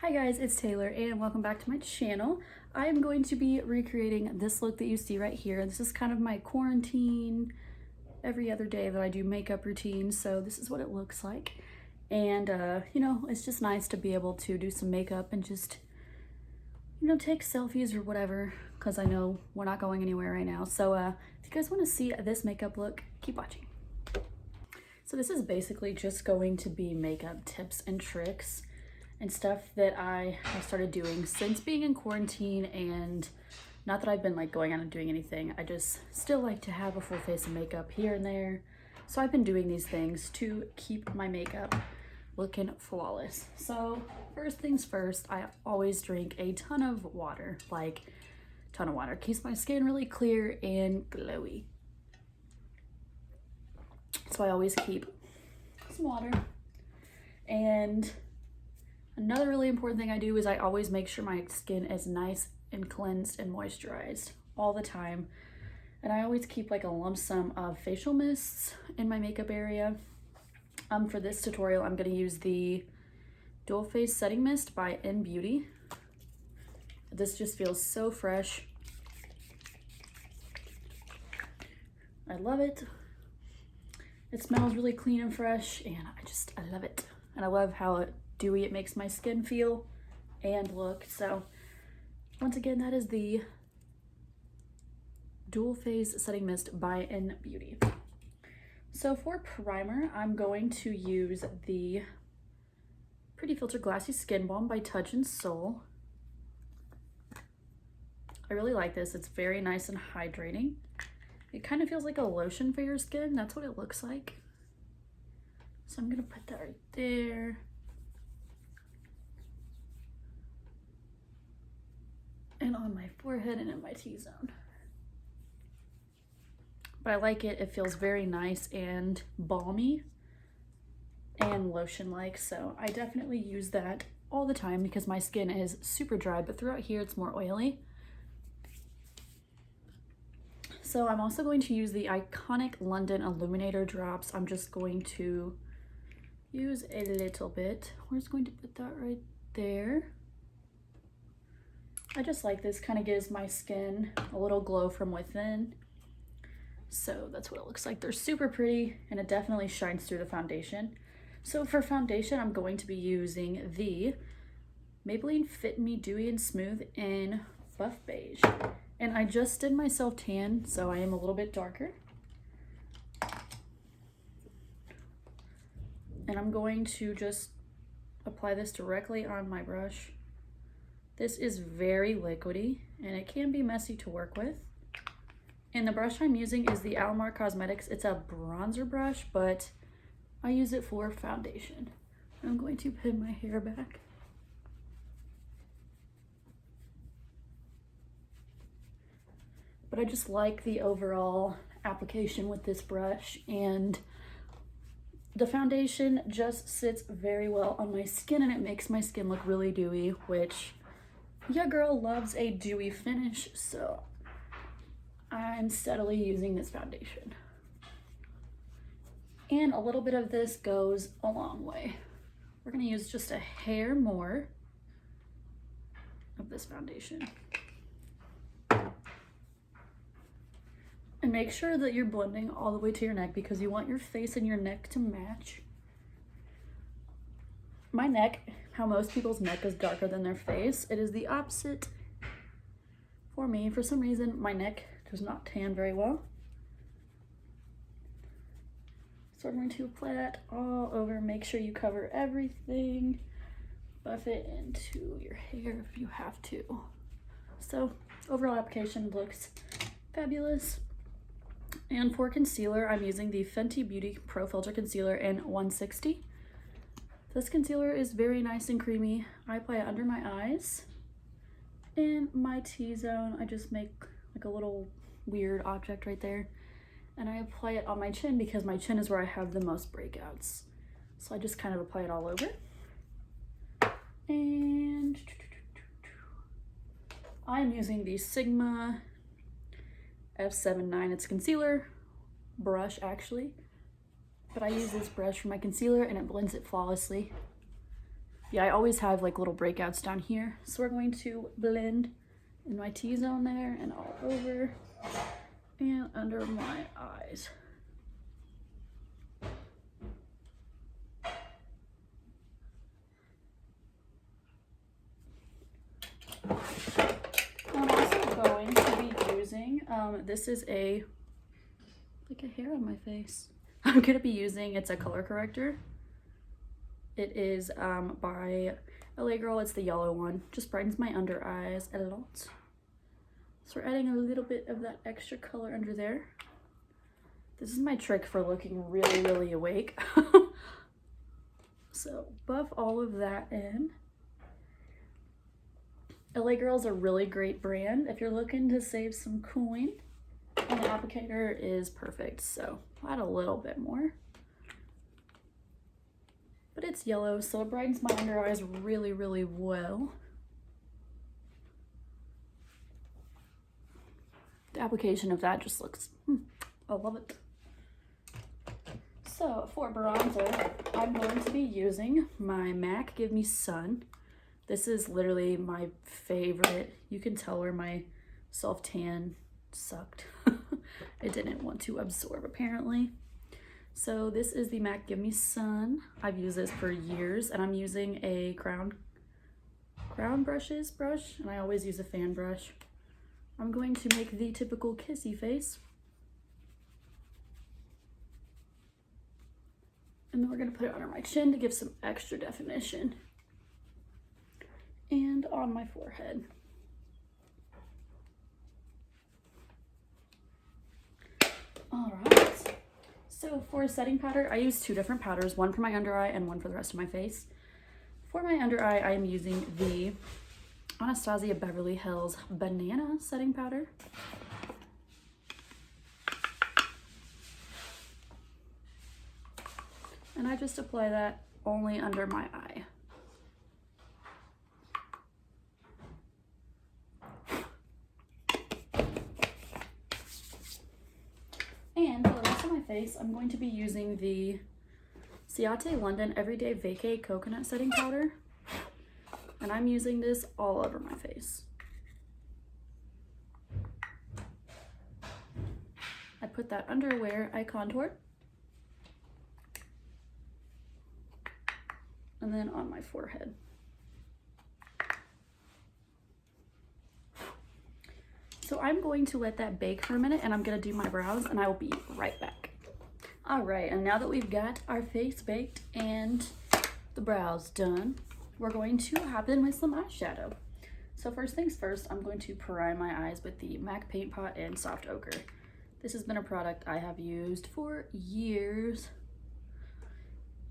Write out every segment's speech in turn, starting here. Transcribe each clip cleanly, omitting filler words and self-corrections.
Hi guys, it's Taylor and welcome back to my channel. I am going to be recreating this look that you see right here. This is kind of my quarantine, every other day that I do makeup routine, so this is what it looks like. And you know, it's just nice to be able to do some makeup and just, you know, take selfies or whatever, because I know we're not going anywhere right now. So if you guys want to see this makeup look, keep watching. So this is basically just going to be makeup tips and tricks and stuff that I have started doing since being in quarantine, and not that I've been like going out and doing anything. I just still like to have a full face of makeup here and there. So I've been doing these things to keep my makeup looking flawless. So first things first, I always drink a ton of water, like ton of water. Keeps my skin really clear and glowy. So I always keep some water. And another really important thing I do is I always make sure my skin is nice and cleansed and moisturized all the time. And I always keep like a lump sum of facial mists in my makeup area. For this tutorial, I'm going to use the Dual Face Setting Mist by N-Beauty. This just feels so fresh. I love it. It smells really clean and fresh, and I love it. And I love how dewy it makes my skin feel and look. So once again, that is the Dual Phase Setting Mist by N-Beauty. So for primer, I'm going to use the Pretty Filter Glassy Skin Balm by Touch in Sol. I really like this. It's very nice and hydrating. It kind of feels like a lotion for your skin. That's what it looks like. So I'm gonna put that right there. And on my forehead and in my T-zone. But I like it. It feels very nice and balmy and lotion-like. So I definitely use that all the time because my skin is super dry, but throughout here it's more oily. So I'm also going to use the Iconic London Illuminator drops. I'm just going to use a little bit. We're just going to put that right there. I just like this, kind of gives my skin a little glow from within. So that's what it looks like. They're super pretty and it definitely shines through the foundation. So for foundation, I'm going to be using the Maybelline Fit Me Dewy and Smooth in Buff Beige. And I just did myself tan, so I am a little bit darker. And I'm going to just apply this directly on my brush. This is very liquidy and it can be messy to work with. And the brush I'm using is the Alamar Cosmetics. It's a bronzer brush, but I use it for foundation. I'm going to pin my hair back. But I just like the overall application with this brush, and the foundation just sits very well on my skin and it makes my skin look really dewy, which your girl loves a dewy finish, so I'm steadily using this foundation. And a little bit of this goes a long way. We're gonna use just a hair more of this foundation. And make sure that you're blending all the way to your neck because you want your face and your neck to match. My neck, how most people's neck is darker than their face, it is the opposite for me. For some reason, my neck does not tan very well. So I'm going to apply that all over. Make sure you cover everything. Buff it into your hair if you have to. So overall application looks fabulous. And for concealer, I'm using the Fenty Beauty Pro Filter Concealer in 160. This concealer is very nice and creamy. I apply it under my eyes. In my T-zone, I just make like a little weird object right there. And I apply it on my chin because my chin is where I have the most breakouts. So I just kind of apply it all over. And I'm using the Sigma F79. It's a concealer brush actually, but I use this brush for my concealer and it blends it flawlessly. Yeah, I always have like little breakouts down here. So we're going to blend in my T-zone there and all over and under my eyes. I'm also going to be using, this is like a hair on my face. I'm going to be using, it's a color corrector. It is by LA Girl, it's the yellow one. Just brightens my under eyes a lot. So we're adding a little bit of that extra color under there. This is my trick for looking really, really awake. So buff all of that in. LA Girl is a really great brand if you're looking to save some coin. And the applicator is perfect, so I'll add a little bit more. But it's yellow, so it brightens my under eyes really, really well. The application of that just looks, I love it. So for bronzer, I'm going to be using my MAC Give Me Sun. This is literally my favorite. You can tell where my self-tan sucked. I didn't want to absorb apparently. So this is the MAC Give Me Sun. I've used this for years and I'm using a Crown Brushes brush, and I always use a fan brush. I'm going to make the typical kissy face. And then we're gonna put it under my chin to give some extra definition. And on my forehead. All right. So for a setting powder, I use two different powders, one for my under eye and one for the rest of my face. For my under eye, I am using the Anastasia Beverly Hills Banana Setting Powder. And I just apply that only under my eye. And for the rest of my face, I'm going to be using the Ciate London Everyday Vacay Coconut Setting Powder. And I'm using this all over my face. I put that under where I contoured. And then on my forehead. So I'm going to let that bake for a minute and I'm gonna do my brows and I will be right back. All right, and now that we've got our face baked and the brows done, we're going to hop in with some eyeshadow. So first things first, I'm going to prime my eyes with the MAC Paint Pot in Soft Ochre. This has been a product I have used for years.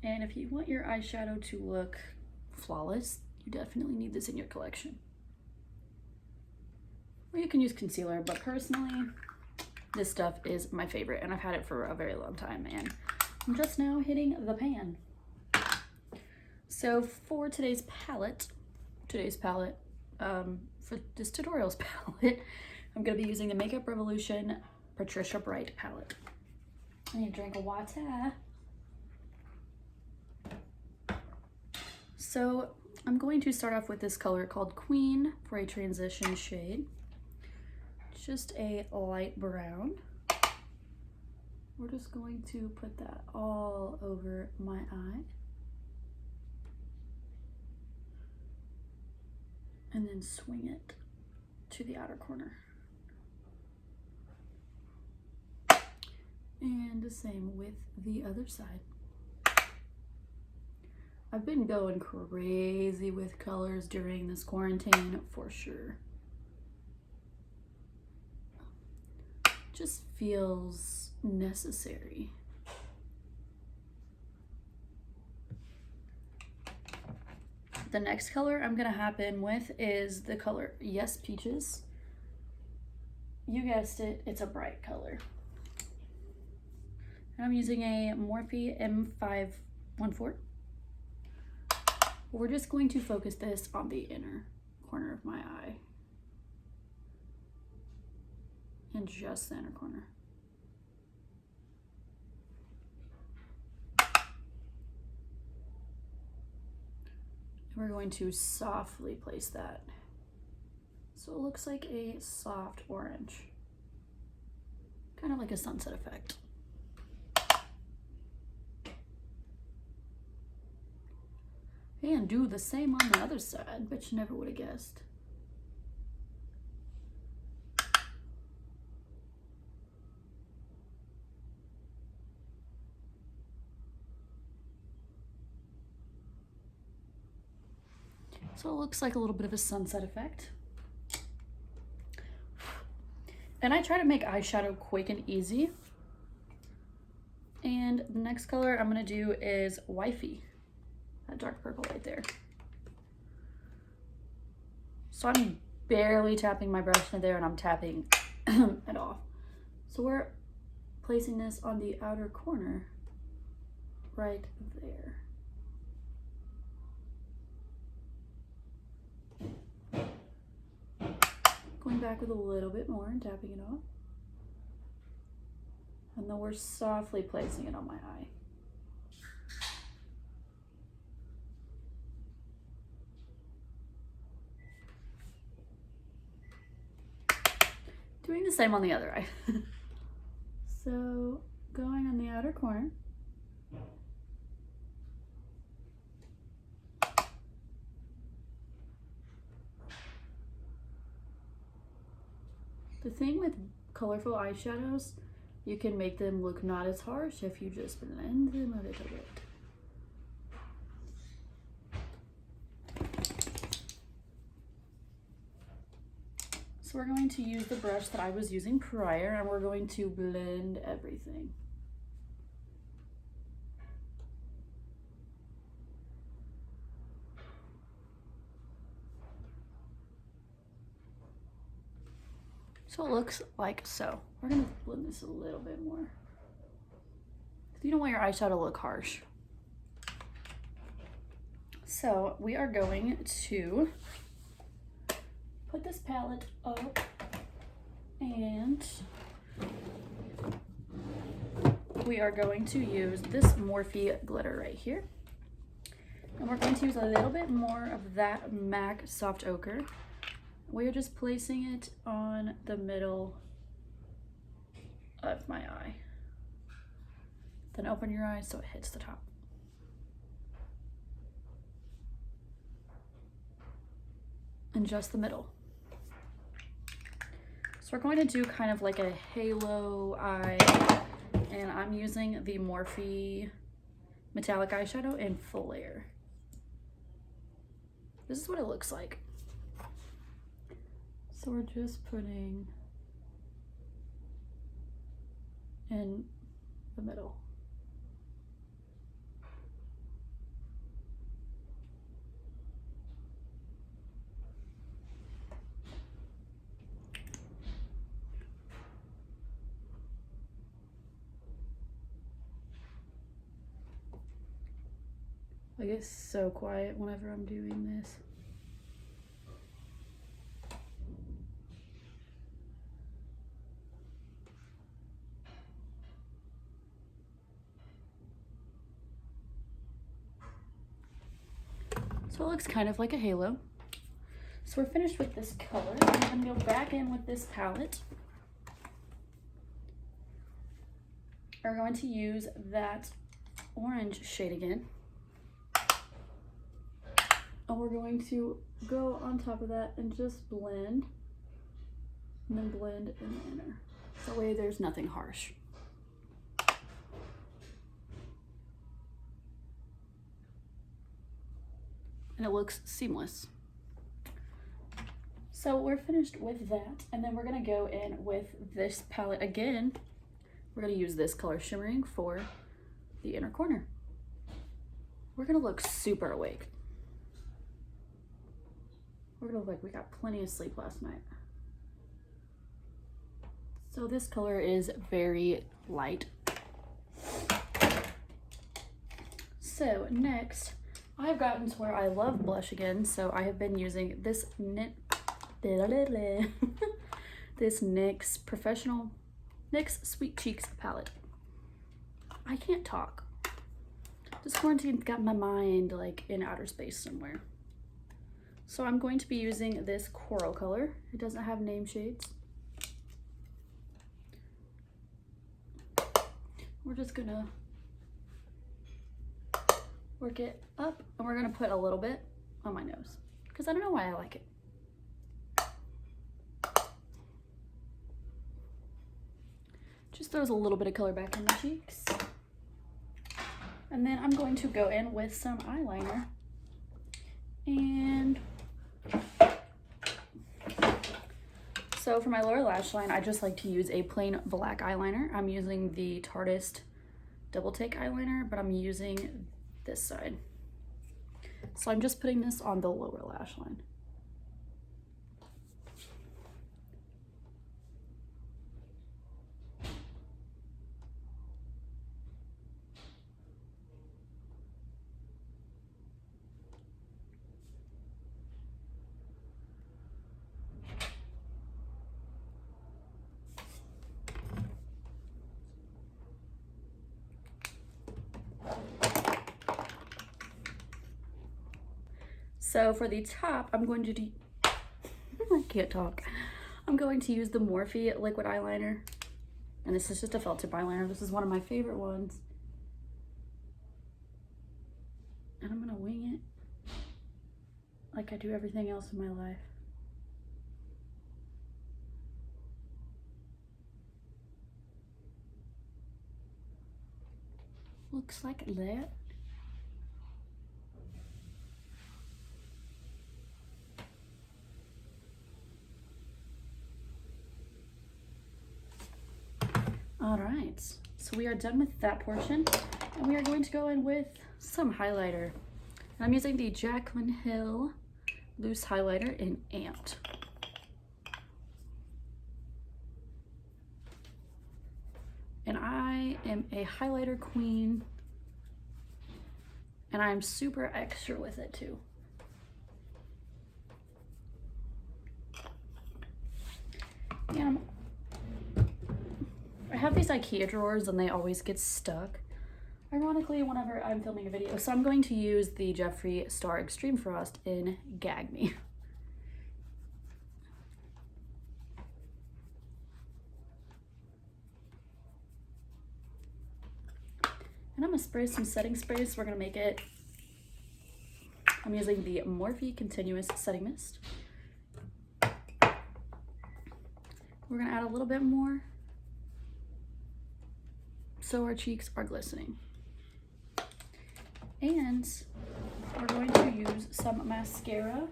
And if you want your eyeshadow to look flawless, you definitely need this in your collection. Or you can use concealer, but personally, this stuff is my favorite and I've had it for a very long time and I'm just now hitting the pan. So for today's palette, for this tutorial's palette, I'm gonna be using the Makeup Revolution Patricia Bright palette. I need to drink of water. So I'm going to start off with this color called Queen for a transition shade. It's just a light brown. We're just going to put that all over my eye. And then swing it to the outer corner. And the same with the other side. I've been going crazy with colors during this quarantine for sure. Just feels necessary. The next color I'm gonna hop in with is the color Yes Peaches. You guessed it, it's a bright color. And I'm using a Morphe M514. We're just going to focus this on the inner corner of my eye. And just the inner corner. We're going to softly place that. So it looks like a soft orange. Kind of like a sunset effect. And do the same on the other side, but you never would have guessed. So it looks like a little bit of a sunset effect. And I try to make eyeshadow quick and easy. And the next color I'm gonna do is Wifey. That dark purple right there. So I'm barely tapping my brush into there and I'm tapping it off. So we're placing this on the outer corner right there. Going back with a little bit more and tapping it off. And then we're softly placing it on my eye. Doing the same on the other eye. So going on the outer corner. The thing with colorful eyeshadows, you can make them look not as harsh if you just blend them a little bit. So we're going to use the brush that I was using prior and we're going to blend everything. So it looks like so. We're gonna blend this a little bit more. You don't want your eyeshadow to look harsh. So we are going to put this palette up and we are going to use this Morphe glitter right here. And we're going to use a little bit more of that MAC Soft Ochre. We're just placing it on the middle of my eye. Then open your eyes so it hits the top. And just the middle. So we're going to do kind of like a halo eye, and I'm using the Morphe metallic eyeshadow in Full Layer. This is what it looks like. So we're just putting in the middle. I get so quiet whenever I'm doing this. So it looks kind of like a halo. So we're finished with this color. I'm gonna go back in with this palette. We're going to use that orange shade again. And we're going to go on top of that and just blend, and then blend in the inner. That way there's nothing harsh. And it looks seamless. So we're finished with that, and then we're gonna go in with this palette again. We're gonna use this color Shimmering for the inner corner. We're gonna look super awake. We're gonna look like we got plenty of sleep last night. So this color is very light. So next, I've gotten to where I love blush again, so I have been using this this NYX Sweet Cheeks palette. I can't talk. This quarantine's got my mind like in outer space somewhere. So I'm going to be using this coral color. It doesn't have name shades. We're just gonna work it up, and we're gonna put a little bit on my nose because I don't know why I like it. Just throws a little bit of color back in the cheeks. And then I'm going to go in with some eyeliner. And so for my lower lash line, I just like to use a plain black eyeliner. I'm using the Tarteist Double Take eyeliner, but I'm using this side. So I'm just putting this on the lower lash line. So for the top, I'm going to do, I can't talk. I'm going to use the Morphe liquid eyeliner. And this is just a felt tip eyeliner. This is one of my favorite ones. And I'm gonna wing it like I do everything else in my life. Looks like that. All right, so we are done with that portion, and we are going to go in with some highlighter. And I'm using the Jaclyn Hill loose highlighter in Amped. And I am a highlighter queen, and I'm super extra with it too. And I have these IKEA drawers and they always get stuck, ironically, whenever I'm filming a video. So I'm going to use the Jeffree Star Extreme Frost in Gag Me. And I'm gonna spray some setting spray, so we're gonna make it, I'm using the Morphe Continuous Setting Mist. We're gonna add a little bit more so our cheeks are glistening. And we're going to use some mascara.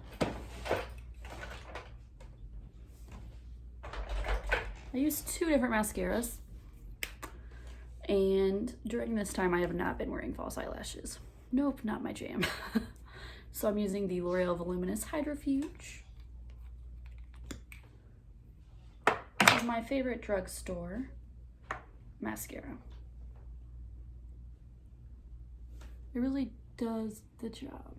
I used 2 different mascaras, and during this time I have not been wearing false eyelashes. Nope, not my jam. So I'm using the L'Oreal Voluminous Hydrofuge. This is my favorite drugstore mascara. It really does the job.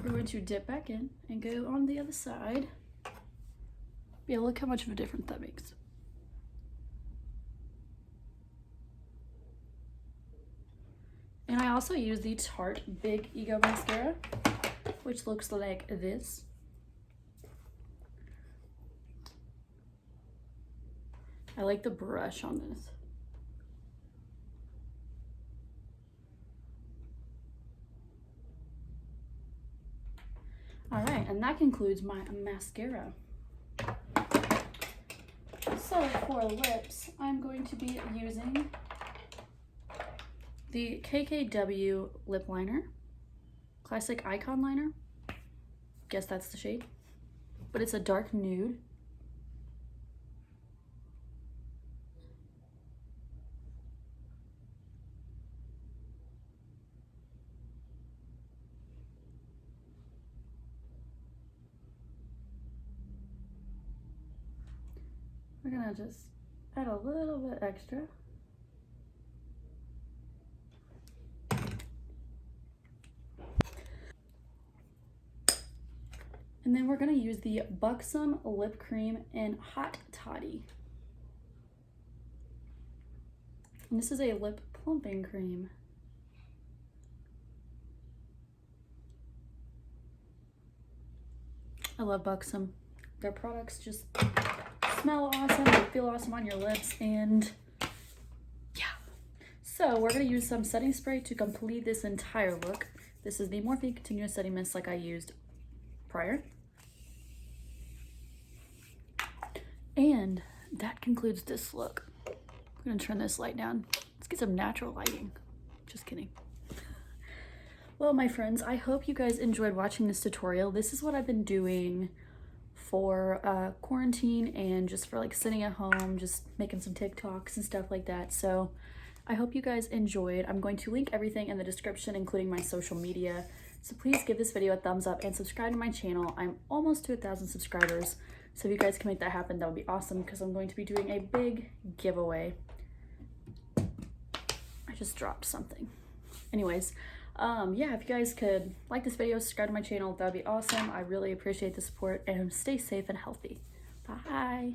We're going to dip back in and go on the other side. Yeah, look how much of a difference that makes. And I also use the Tarte Big Ego Mascara, which looks like this. I like the brush on this. All right, and that concludes my mascara. So for lips, I'm going to be using the KKW lip liner, Classic Icon liner. Guess that's the shade, but it's a dark nude. We're gonna just add a little bit extra. And then we're gonna use the Buxom Lip Cream in Hot Toddy. And this is a lip plumping cream. I love Buxom. Their products just smell awesome, they feel awesome on your lips, and yeah. So we're gonna use some setting spray to complete this entire look. This is the Morphe Continuous Setting Mist like I used prior. And that concludes this look. I'm gonna turn this light down. Let's get some natural lighting. Just kidding. Well, my friends, I hope you guys enjoyed watching this tutorial. This is what I've been doing for quarantine and just for like sitting at home, just making some TikToks and stuff like that. So I hope you guys enjoyed. I'm going to link everything in the description, including my social media. So please give this video a thumbs up and subscribe to my channel. I'm almost to 1,000 subscribers. So if you guys can make that happen, that would be awesome because I'm going to be doing a big giveaway. I just dropped something. Anyways, yeah, if you guys could like this video, subscribe to my channel, that would be awesome. I really appreciate the support, and stay safe and healthy. Bye.